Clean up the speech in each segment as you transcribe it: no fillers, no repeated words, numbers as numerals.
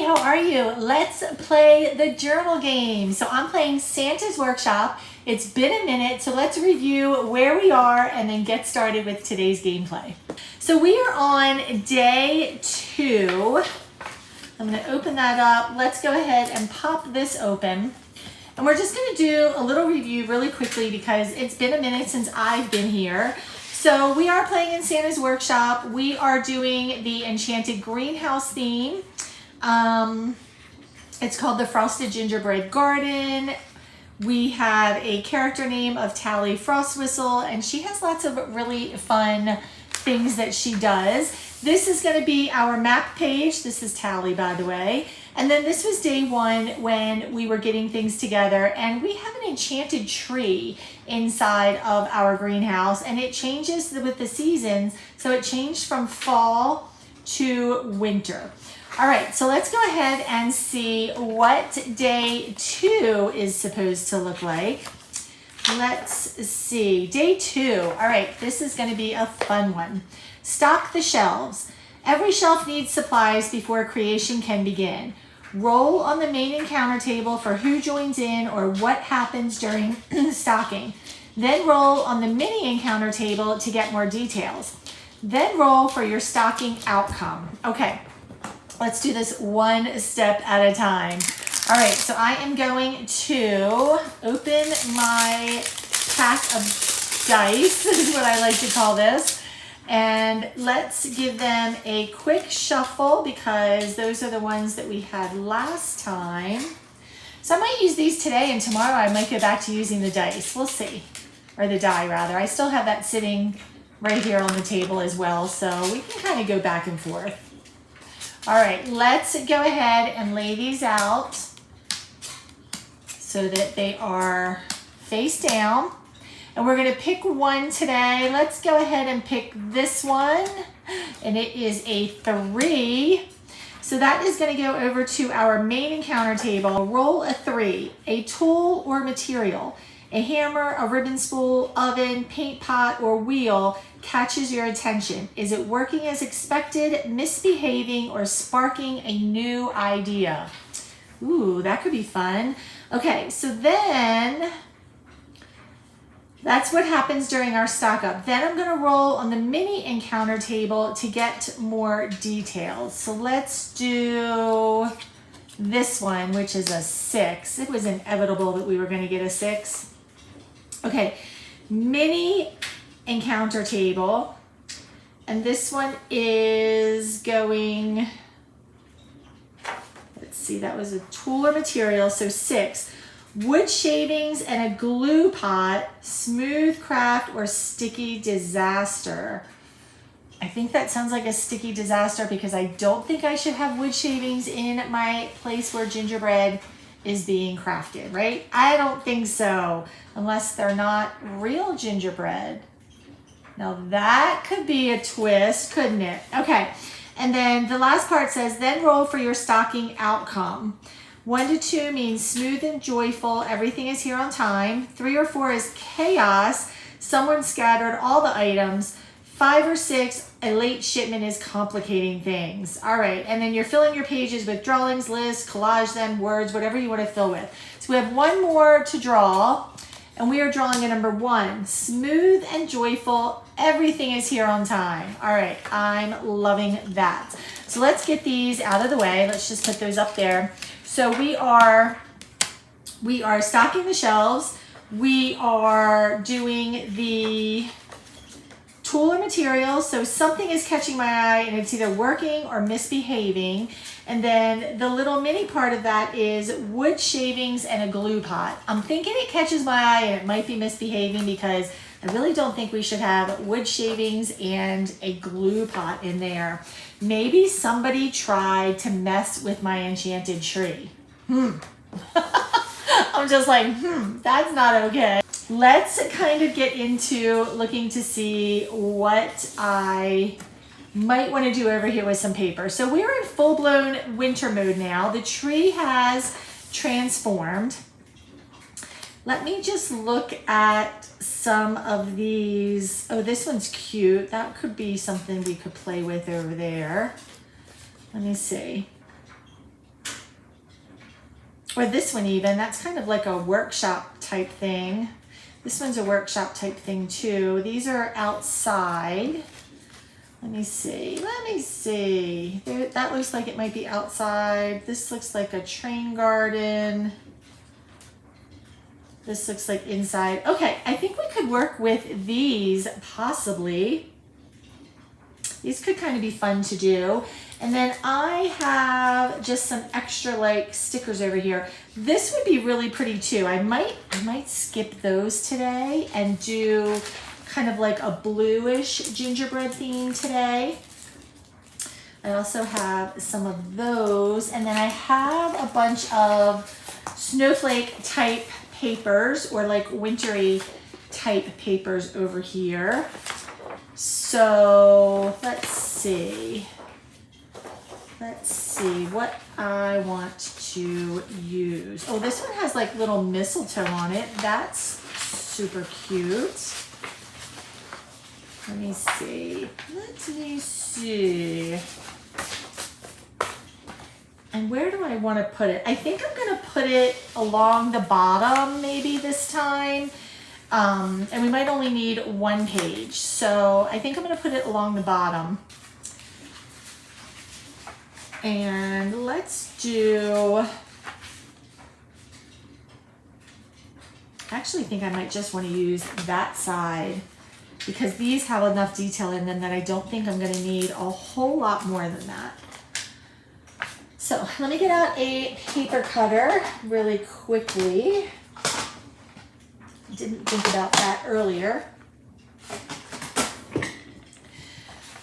how are you? Let's play the journal game. So I'm playing Santa's Workshop. It's been a minute, so let's review where we are and then get started with today's gameplay. So we are on day 2. I'm going to open that up. Let's go ahead and pop this open. And we're just going to do a little review really quickly because it's been a minute since I've been here. So we are playing in Santa's Workshop. We are doing the Enchanted Greenhouse theme. It's called the Frosted Gingerbread Garden. We have a character name of Tally Frostwhistle, and she has lots of really fun things that she does. This is going to be our map page. This is Tally, by the way. And then this was day 1 when we were getting things together, and we have an enchanted tree inside of our greenhouse, and it changes with the seasons. So it changed from fall to winter. All right, so let's go ahead and see what day 2 is supposed to look like. Let's see, day 2. All right, this is going to be a fun one. Stock the shelves. Every shelf needs supplies before creation can begin. Roll on the main encounter table for who joins in or what happens during stocking. Then roll on the mini encounter table to get more details. Then roll for your stocking outcome. Okay. Let's do this one step at a time. All right, so I am going to open my pack of dice, is what I like to call this. And let's give them a quick shuffle because those are the ones that we had last time. So I might use these today, and tomorrow I might go back to using the dice. We'll see. Or the die, rather. I still have that sitting right here on the table as well, so we can kind of go back and forth. All right, let's go ahead and lay these out so that they are face down. And we're gonna pick one today. Let's go ahead and pick this one. And it is a 3. So that is gonna go over to our main encounter table. Roll a 3, a tool or material. A hammer, a ribbon spool, oven, paint pot, or wheel catches your attention. Is it working as expected, misbehaving, or sparking a new idea? Ooh, that could be fun. Okay, so then that's what happens during our stock up. Then I'm gonna roll on the mini encounter table to get more details. So let's do this one, which is a 6. It was inevitable that we were gonna get a 6. Okay, mini encounter table, and this one is going, let's see, that was a tool or material, so 6. Wood shavings and a glue pot, smooth craft, or sticky disaster. I think that sounds like a sticky disaster because I don't think I should have wood shavings in my place where gingerbread is being crafted, right? I don't think so, unless they're not real gingerbread. Now that could be a twist, couldn't it? Okay, and then the last part says, then roll for your stocking outcome. 1 to 2 means smooth and joyful, everything is here on time. 3 or 4 is chaos, someone scattered all the items. 5 or 6, a late shipment is complicating things. All right, and then you're filling your pages with drawings, lists, collage them, words, whatever you want to fill with. So we have one more to draw, and we are drawing a number 1. Smooth and joyful, everything is here on time. All right, I'm loving that. So let's get these out of the way. Let's just put those up there. So we are stocking the shelves. We are doing the tool or material, so something is catching my eye and it's either working or misbehaving. And then the little mini part of that is wood shavings and a glue pot. I'm thinking it catches my eye and it might be misbehaving because I really don't think we should have wood shavings and a glue pot in there. Maybe somebody tried to mess with my enchanted tree. I'm just like, that's not okay. Let's kind of get into looking to see what I might want to do over here with some paper. So we're in full-blown winter mode now. The tree has transformed. Let me just look at some of these. Oh, this one's cute. That could be something we could play with over there. Let me see. or this one even, that's kind of like a workshop type thing. This one's a workshop type thing too. These are outside. Let me see, There, that looks like it might be outside. This looks like a train garden. This looks like inside. Okay, I think we could work with these possibly. These could kind of be fun to do. And then I have just some extra like stickers over here. This would be really pretty too. I might skip those today and do kind of like a bluish gingerbread theme today. I also have some of those. And then I have a bunch of snowflake type papers or like wintry type papers over here. So let's see what I want to use. Oh, this one has like little mistletoe on it. That's super cute. Let me see. And where do I want to put it? I think I'm going to put it along the bottom maybe this time. And we might only need one page. So I think I'm going to put it along the bottom. And let's do, I actually think I might just want to use that side because these have enough detail in them that I don't think I'm going to need a whole lot more than that. So let me get out a paper cutter really quickly. Didn't think about that earlier.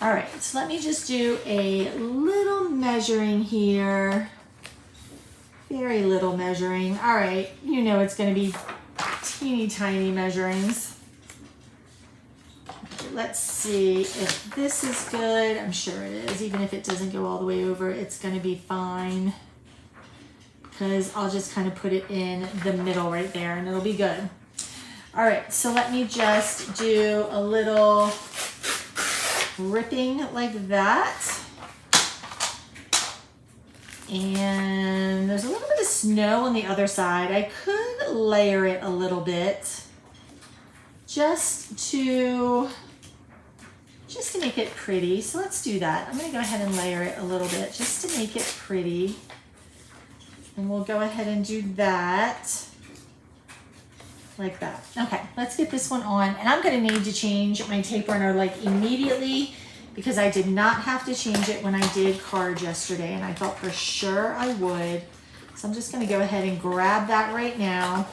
All right, so let me just do a little measuring here. Very little measuring. All right, you know it's going to be teeny tiny measurings. Okay, let's see if this is good. I'm sure it is. Even if it doesn't go all the way over, it's going to be fine. Because I'll just kind of put it in the middle right there and it'll be good. All right, so let me just do a little ripping like that. And there's a little bit of snow on the other side. I could layer it a little bit just to make it pretty. So let's do that. I'm gonna go ahead and layer it a little bit just to make it pretty. And we'll go ahead and do that. Like that. Okay, let's get this one on. And I'm going to need to change my tape runner like immediately because I did not have to change it when I did cards yesterday and I thought for sure I would. So I'm just going to go ahead and grab that right now.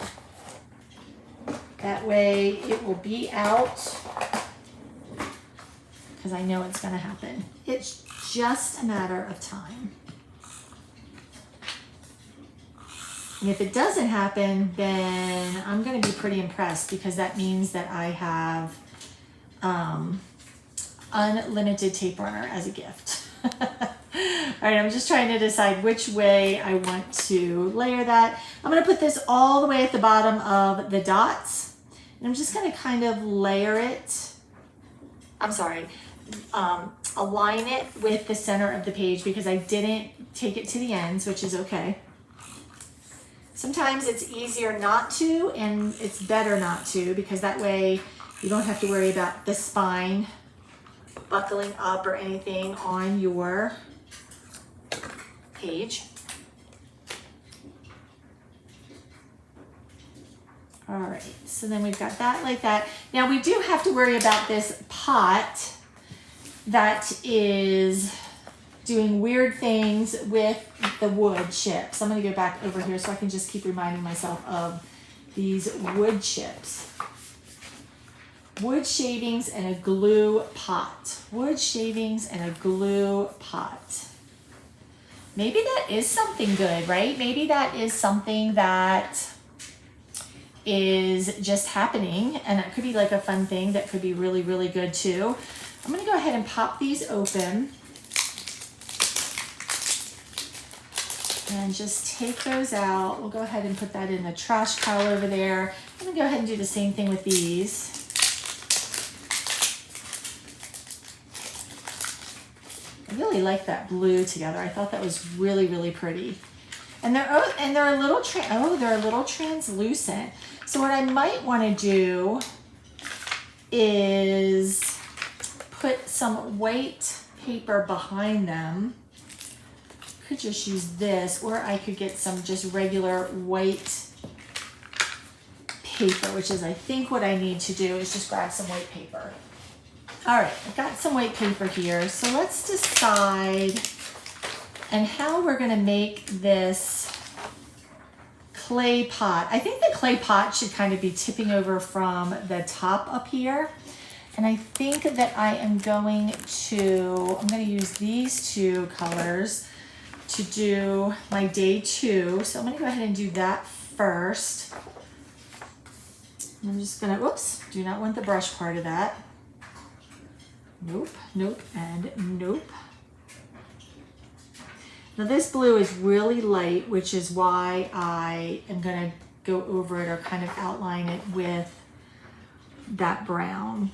That way it will be out because I know it's going to happen. It's just a matter of time. And if it doesn't happen, then I'm going to be pretty impressed because that means that I have unlimited tape runner as a gift. All right, I'm just trying to decide which way I want to layer that. I'm going to put this all the way at the bottom of the dots. And I'm just going to kind of layer it. Align it with the center of the page because I didn't take it to the ends, which is okay. Sometimes it's easier not to, and it's better not to, because that way you don't have to worry about the spine buckling up or anything on your page. All right, so then we've got that like that. Now we do have to worry about this pot that is doing weird things with the wood chips. I'm going to go back over here so I can just keep reminding myself of these wood chips. Wood shavings and a glue pot. Wood shavings and a glue pot. Maybe that is something good, right? Maybe that is something that is just happening, and that could be like a fun thing that could be really, really good too. I'm going to go ahead and pop these open. And just take those out. We'll go ahead and put that in the trash pile over there. I'm gonna go ahead and do the same thing with these. I really like that blue together. I thought that was really, really pretty. And they're a little they're a little translucent. So what I might want to do is put some white paper behind them. Could just use this, or I could get some just regular white paper, which is I think what I need to do is just grab some white paper. All right, I've got some white paper here. So let's decide and how we're gonna make this clay pot. I think the clay pot should kind of be tipping over from the top up here. And I think that I'm gonna use these two colors to do my day 2. So I'm gonna go ahead and do that first. I'm just gonna, whoops, do not want the brush part of that. Nope, nope, and nope. Now this blue is really light, which is why I am gonna go over it or kind of outline it with that brown.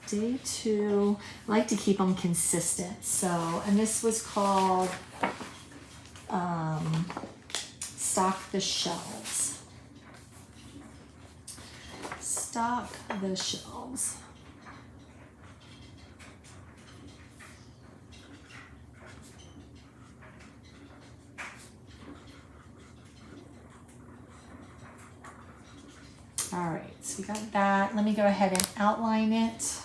Day 2, I like to keep them consistent. So, and this was called Stock the Shelves. Stock the Shelves. All right, so we got that. Let me go ahead and outline it.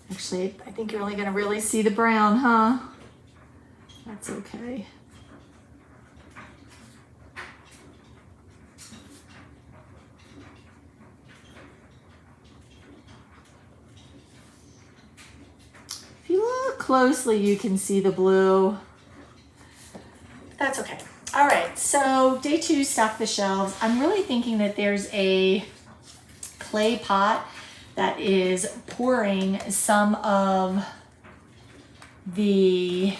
Actually, I think you're only going to really see the brown, huh? That's okay. If you look closely, you can see the blue. That's okay. All right, so day 2, stock the shelves. I'm really thinking that there's a clay pot that is pouring some of the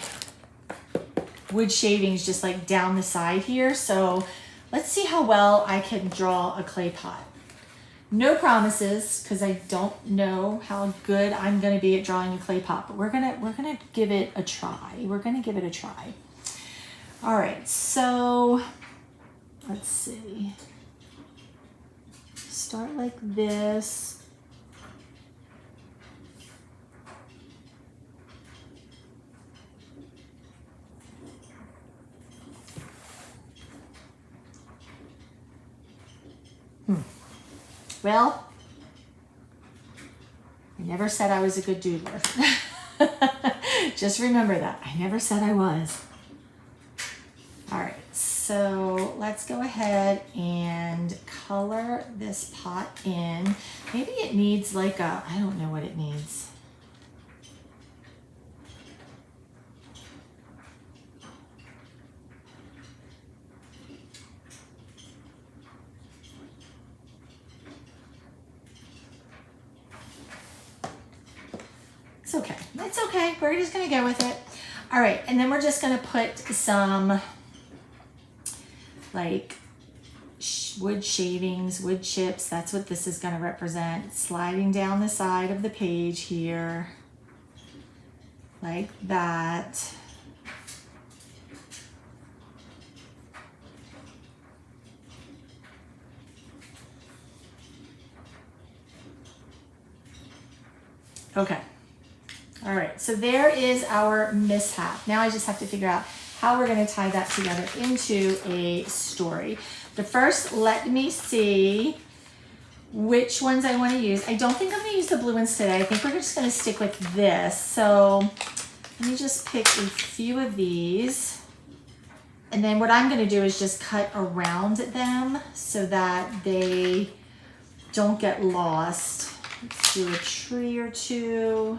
wood shavings just like down the side here. So let's see how well I can draw a clay pot. No promises, because I don't know how good I'm gonna be at drawing a clay pot, but we're gonna give it a try. We're gonna give it a try. All right, so let's see. Start like this. Well, I never said I was a good doodler. Just remember that. I never said I was. All right, so let's go ahead and color this pot in. Maybe it needs like I don't know what it needs. It's okay. It's okay. We're just going to go with it. All right. And then we're just going to put some like wood shavings, wood chips. That's what this is going to represent. Sliding down the side of the page here. Like that. Okay. All right, so there is our mishap. Now I just have to figure out how we're going to tie that together into a story. But first, let me see which ones I want to use. I don't think I'm going to use the blue ones today. I think we're just going to stick with this. So let me just pick a few of these. And then what I'm going to do is just cut around them so that they don't get lost. Let's do a tree or two.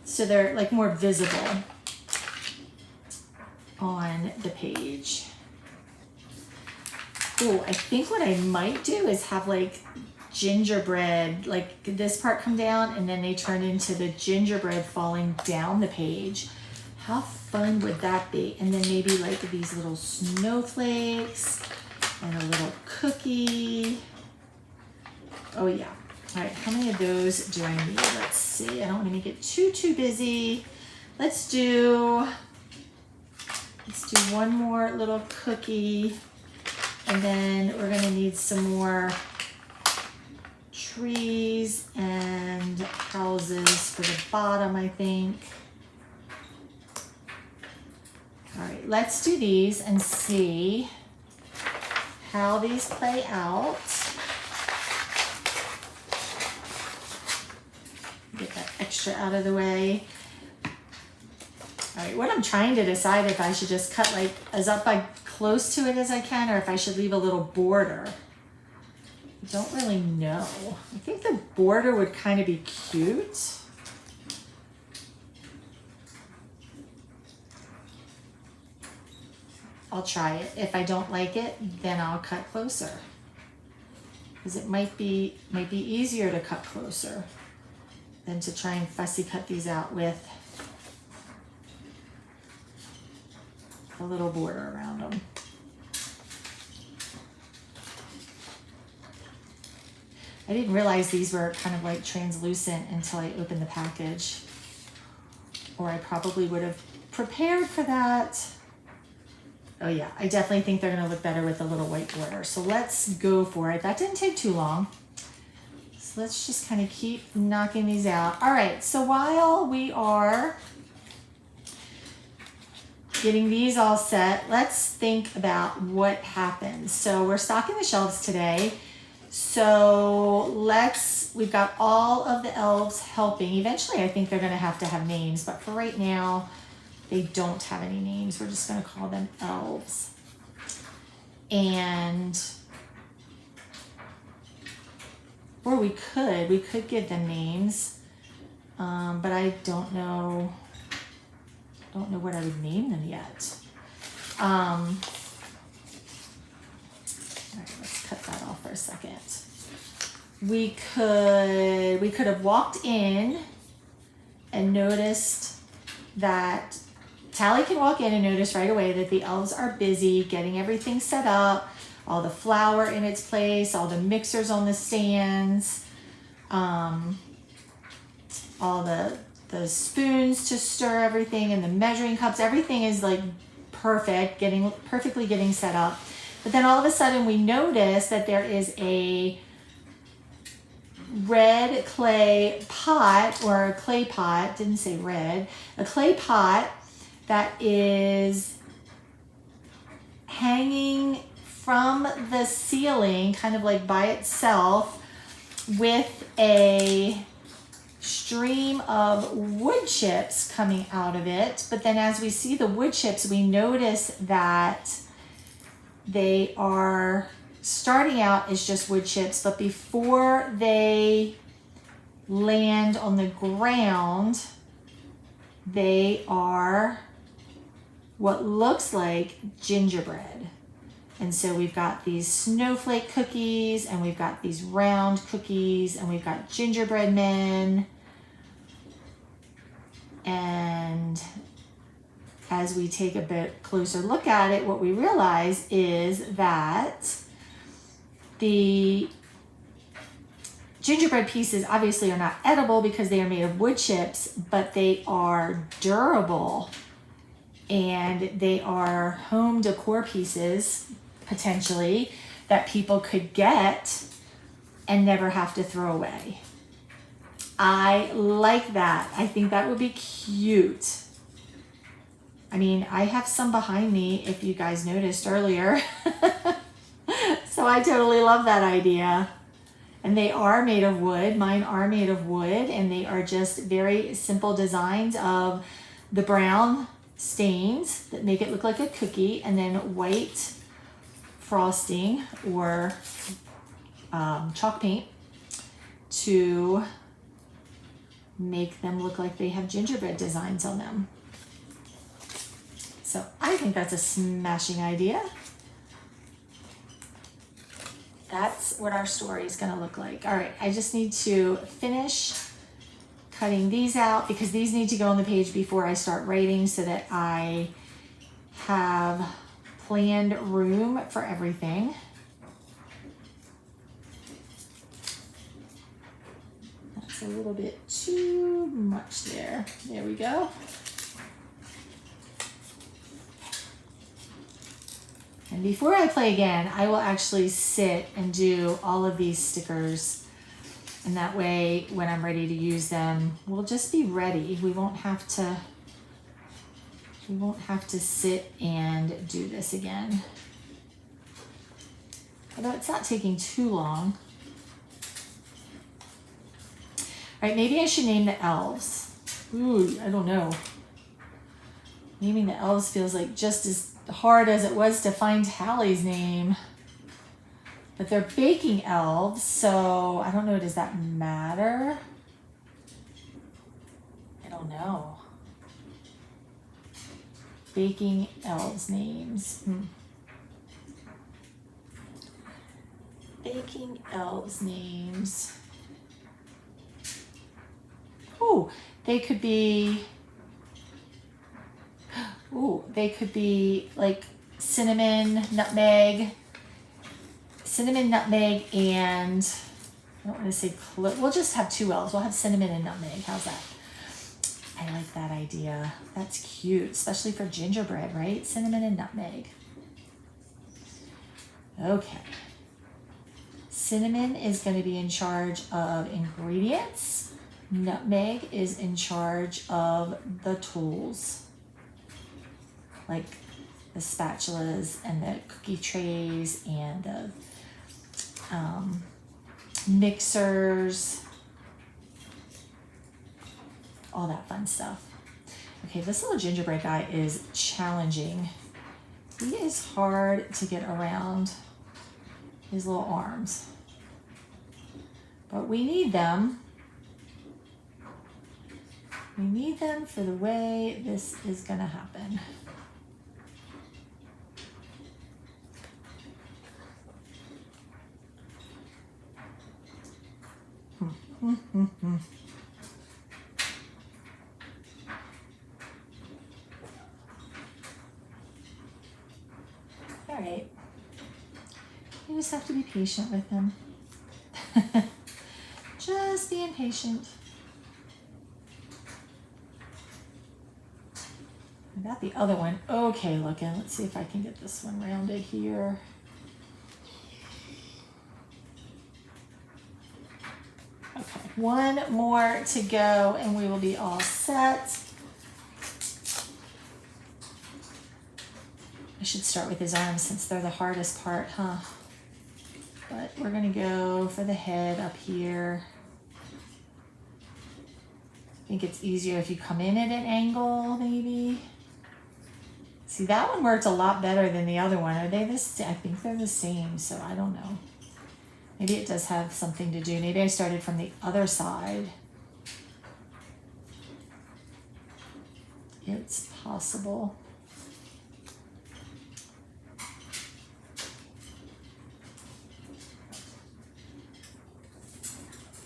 So they're like more visible on the page. Oh, I think what I might do is have like gingerbread, like this part come down and then they turn into the gingerbread falling down the page. How fun would that be? And then maybe like these little snowflakes and a little cookie. Oh yeah. All right, how many of those do I need? Let's see. I don't want to make it too busy. Let's do one more little cookie, and then we're gonna need some more trees and houses for the bottom, I think. All right, let's do these and see how these play out. Get that extra out of the way. All right, what I'm trying to decide if I should just cut like as up by close to it as I can, or if I should leave a little border. I don't really know. I think the border would kind of be cute. I'll try it. If I don't like it, then I'll cut closer. Because it might be easier to cut closer than to try and fussy cut these out with a little border around them. I didn't realize these were kind of like translucent until I opened the package, or I probably would have prepared for that. Oh yeah, I definitely think they're gonna look better with a little white border. So let's go for it. That didn't take too long. So let's just kind of keep knocking these out. All right, so while we are getting these all set, let's think about what happens. So we're stocking the shelves today. So we've got all of the elves helping. Eventually I think they're gonna have to have names, but for right now, they don't have any names. We're just gonna call them elves. Or we could give them names, but I don't know what I would name them yet. All right, let's cut that off for a second. We could have walked in and noticed that Tally can walk in and notice right away that the elves are busy getting everything set up, all the flour in its place, all the mixers on the stands, all the spoons to stir everything, and the measuring cups. Everything is like perfectly getting set up. But then all of a sudden we notice that there is a red clay pot, or a clay pot, didn't say red, a clay pot that is hanging from the ceiling, kind of like by itself, with a stream of wood chips coming out of it. But then as we see the wood chips, we notice that they are starting out as just wood chips, but before they land on the ground, they are what looks like gingerbread. And so we've got these snowflake cookies, and we've got these round cookies, and we've got gingerbread men. And as we take a bit closer look at it, what we realize is that the gingerbread pieces obviously are not edible because they are made of wood chips, but they are durable, and they are home decor pieces, potentially, that people could get and never have to throw away. I like that. I think that would be cute. I mean, I have some behind me, if you guys noticed earlier. So I totally love that idea. And they are made of wood. Mine are made of wood, and they are just very simple designs of the brown stains that make it look like a cookie, and then white frosting or chalk paint to make them look like they have gingerbread designs on them. So I think that's a smashing idea. That's what our story is going to look like. All right, I just need to finish cutting these out because these need to go on the page before I start writing so that I have planned room for everything. That's a little bit too much there. There we go. And before I play again, I will actually sit and do all of these stickers. And that way, when I'm ready to use them, we'll just be ready. We won't have to sit and do this again. Although it's not taking too long. All right, maybe I should name the elves. Ooh, I don't know. Naming the elves feels like just as hard as it was to find Hallie's name. But they're baking elves, so I don't know, does that matter? I don't know. Baking elves names. Baking elves names. Oh, they could be like cinnamon, nutmeg, and I don't want to say we'll just have two elves. We'll have cinnamon and nutmeg. How's that? I like that idea. That's cute, especially for gingerbread, right? Cinnamon and nutmeg. Okay. Cinnamon is going to be in charge of ingredients. Nutmeg is in charge of the tools, like the spatulas and the cookie trays and the mixers, all that fun stuff. Okay, this little gingerbread guy is challenging. He is hard to get around his little arms, but we need them. We need them for the way this is going to happen. All right. You just have to be patient with him. Just being patient. I got the other one okay looking. Let's see if I can get this one rounded here. Okay, one more to go and we will be all set. I should start with his arms since they're the hardest part, huh? But we're gonna go for the head up here. I think it's easier if you come in at an angle, maybe. See, that one worked a lot better than the other one. Are they this? I think they're the same, so I don't know. Maybe it does have something to do. Maybe I started from the other side. It's possible.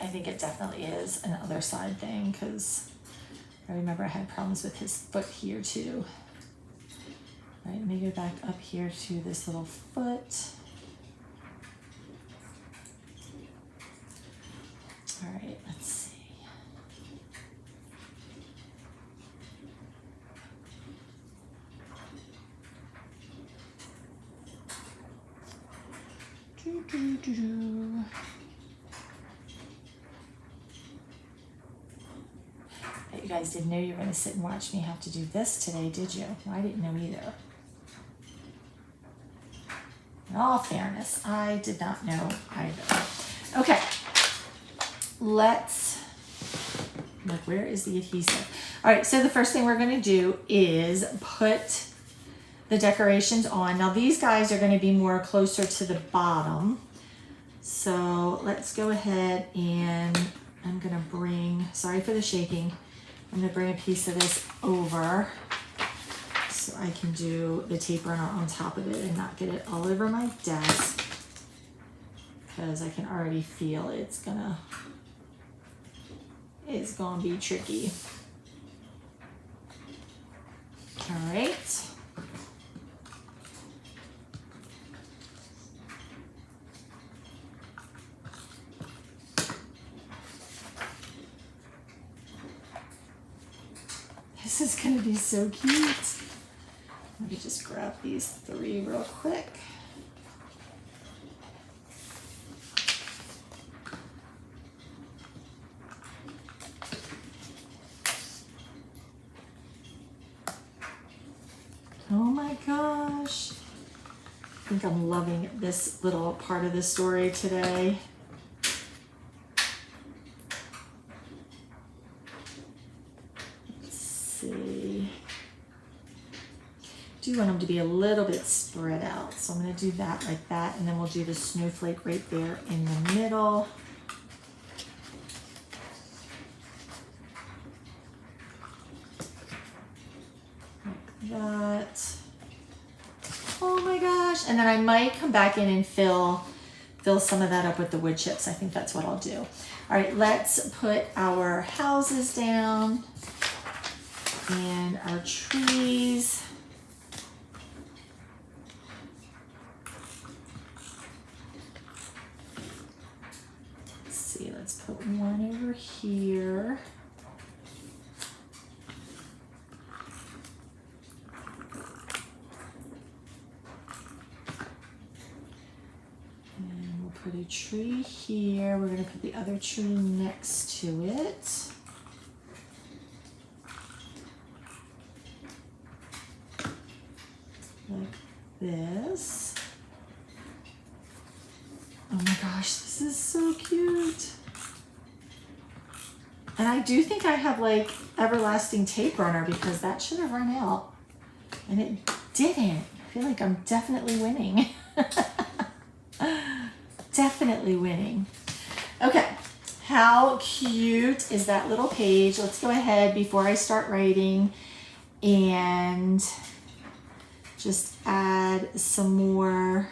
I think it definitely is an other side thing because I remember I had problems with his foot here too. All right, let me go back up here to this little foot. All right, let's see. Bet you guys didn't know you were going to sit and watch me have to do this today, did you? Well, I didn't know either. In all fairness, I did not know either. Okay, let's look, where is the adhesive? All right, so the first thing we're going to do is put the decorations on. Now these guys are going to be more closer to the bottom. So let's go ahead and I'm going to bring, sorry for the shaking, I'm going to bring a piece of this over so I can do the tape runner on top of it and not get it all over my desk because I can already feel it's is gonna be tricky. All right. This is gonna be so cute. Let me just grab these 3 real quick. Oh my gosh. I think I'm loving this little part of the story today. Let's see. I do want them to be a little bit spread out. So I'm going to do that like that. And then we'll do the snowflake right there in the middle. That. Oh my gosh. And then I might come back in and fill some of that up with the wood chips. I think that's what I'll do. All right, let's put our houses down and our trees. Let's see, let's put one over here. Put a tree here. We're going to put the other tree next to it. Like this. Oh my gosh, this is so cute. And I do think I have like everlasting tape runner because that should have run out. And it didn't. I feel like I'm definitely winning. Definitely winning. Okay, how cute is that little page? Let's go ahead before I start writing and just add some more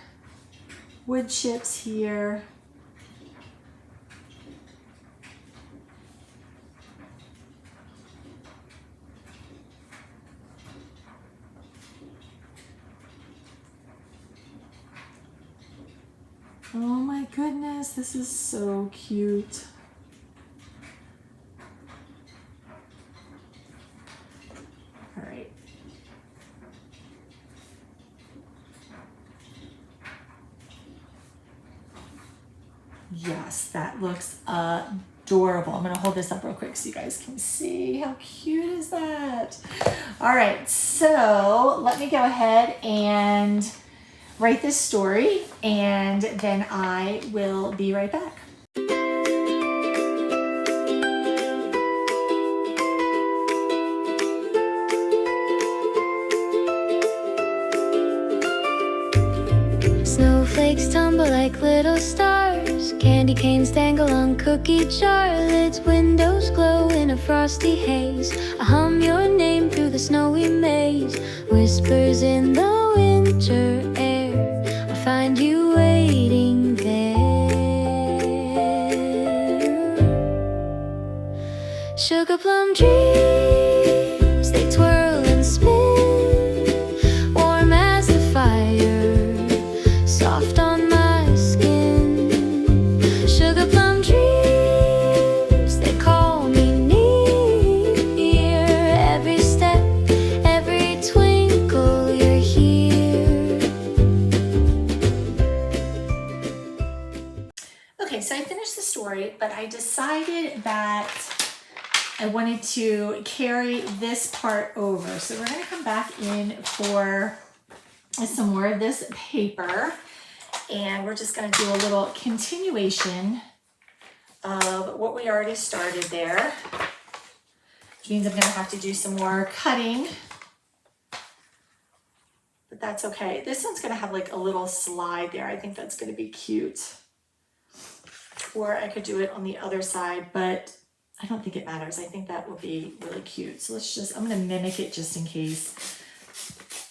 wood chips here. Oh my goodness, this is so cute. All right. Yes, that looks adorable. I'm gonna hold this up real quick so you guys can see. How cute is that? All right, so let me go ahead and write this story, and then I will be right back. Snowflakes tumble like little stars. Candy canes dangle on cookie jar lids. Windows glow in a frosty haze. I hum your name through the snowy maze. Whispers in the winter air. Find you waiting there. Sugar plum dreams, they twirl and spin, warm as the fire, soft on my skin. Sugar plum dreams, they call me near. Every step, every twinkle, you're here. Okay, so I finished the story, but I decided that I wanted to carry this part over. So we're going to come back in for some more of this paper, and we're just going to do a little continuation of what we already started there, which means I'm going to have to do some more cutting, but that's okay. This one's going to have like a little slide there. I think that's going to be cute. Or I could do it on the other side, but I don't think it matters. I think that will be really cute. So let's just, I'm going to mimic it just in case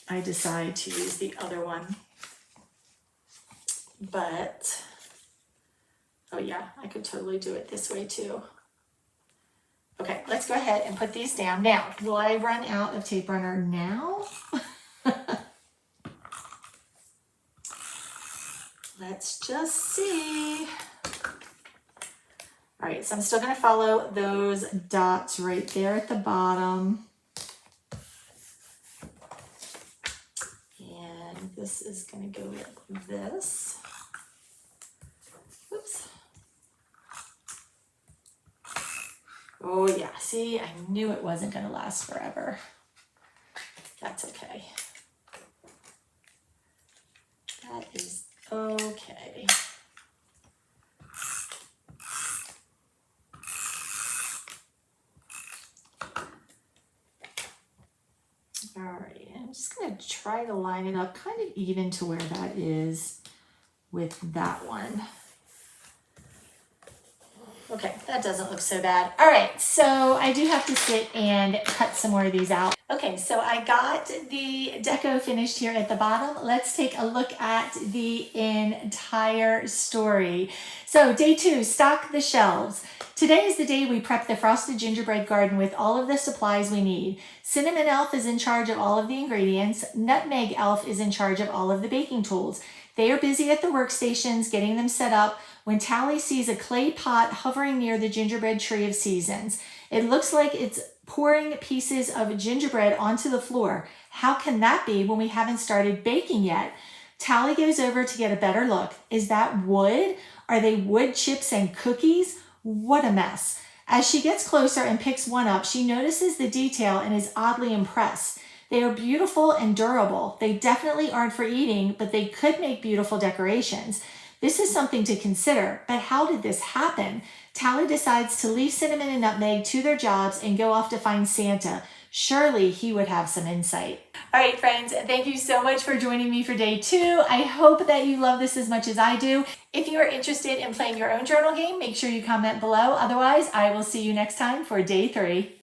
I decide to use the other one. But, oh yeah, I could totally do it this way too. Okay, let's go ahead and put these down. Now, will I run out of tape runner now? Let's just see. All right, so I'm still gonna follow those dots right there at the bottom. And this is gonna go like this. Oops. Oh yeah, see, I knew it wasn't gonna last forever. That's okay. That is okay. All right, I'm just gonna try to line it up kind of even to where that is with that one. Okay, that doesn't look so bad. All right, so I do have to sit and cut some more of these out. Okay, so I got the deco finished here at the bottom. Let's take a look at the entire story. So day 2, stock the shelves. Today is the day we prep the frosted gingerbread garden with all of the supplies we need. Cinnamon Elf is in charge of all of the ingredients. Nutmeg Elf is in charge of all of the baking tools. They are busy at the workstations getting them set up when Tally sees a clay pot hovering near the gingerbread tree of seasons. It looks like it's pouring pieces of gingerbread onto the floor. How can that be when we haven't started baking yet? Tally goes over to get a better look. Is that wood? Are they wood chips and cookies? What a mess. As she gets closer and picks one up, she notices the detail and is oddly impressed. They are beautiful and durable. They definitely aren't for eating, but they could make beautiful decorations. This is something to consider, but how did this happen? Tally decides to leave Cinnamon and Nutmeg to their jobs and go off to find Santa. Surely he would have some insight. All right, friends, thank you so much for joining me for day 2. I hope that you love this as much as I do. If you are interested in playing your own journal game, make sure you comment below. Otherwise, I will see you next time for day 3.